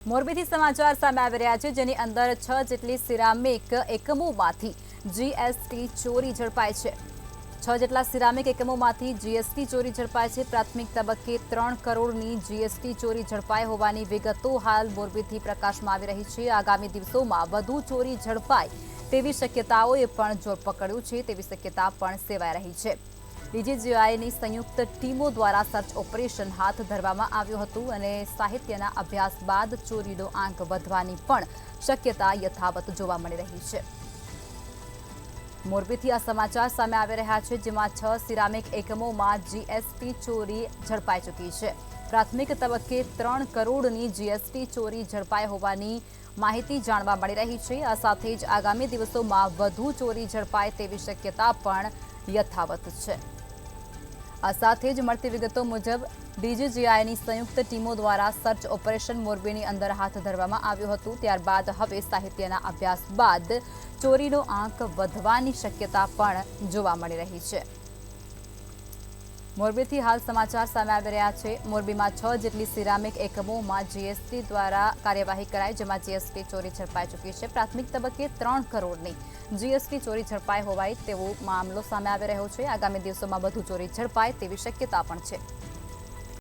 મોરબીથી સમાચાર સામે આવી રહ્યા છે, જેની અંદર 6 જેટલી સિરામિક એકમોમાંથી જીએસટી ચોરી ઝડપાઈ છે। 6 જેટલા સિરામિક એકમોમાંથી જીએસટી ચોરી ઝડપાઈ છે। પ્રાથમિક તબક્કે 3 કરોડની જીએસટી ચોરી ઝડપાઈ હોવાની વિગતો હાલ મોરબીથી પ્રકાશમાં આવી રહી છે। આગામી દિવસોમાં વધુ ચોરી ઝડપાય તેવી શક્યતાઓએ પણ જોર પકડ્યું છે, તેવી શક્યતા પણ સેવાઈ રહી છે। ડીજીજીઆઈની સંયુક્ત ટીમો દ્વારા સર્ચ ઓપરેશન હાથ ધરવામાં આવ્યું હતું અને સાહિત્યના અભ્યાસ બાદ ચોરીનો આંક વધવાની પણ શક્યતા યથાવત જોવા મળી રહી છે। મોરબીથી આ સમાચાર સામે આવી રહ્યા છે, જેમાં 6 સિરામિક એકમોમાં જીએસટી ચોરી ઝડપાઈ ચૂકી છે। પ્રાથમિક તબક્કે 3 કરોડની જીએસટી ચોરી ઝડપાઈ હોવાની માહિતી જાણવા મળી રહી છે। આ સાથે જ આગામી દિવસોમાં વધુ ચોરી ઝડપાય તેવી શક્યતા પણ યથાવત છે। આ સાથે જ મળતી વિગતો મુજબ ડીજીજીઆઈની સંયુક્ત ટીમો દ્વારા સર્ચ ઓપરેશન મોરબીની અંદર હાથ ધરવામાં આવ્યું હતું। ત્યારબાદ હવે સાહિત્યના અભ્યાસ બાદ ચોરીનો આંક વધવાની શક્યતા પણ જોવા મળી રહી છે। મોરબીથી હાલ સમાચાર સામે આવી રહ્યા છે। મોરબીમાં 6 જેટલી સિરામિક એકમોમાં જીએસટી દ્વારા કાર્યવાહી કરાઈ, જેમાં જીએસટી ચોરી ઝડપાઈ ચૂકી છે। પ્રાથમિક તબક્કે 3 કરોડની જીએસટી ચોરી ઝડપાઈ હોવાય તેવો મામલો સામે આવી રહ્યો છે। આગામી દિવસોમાં વધુ ચોરી ઝડપાય તેવી શક્યતા પણ છે।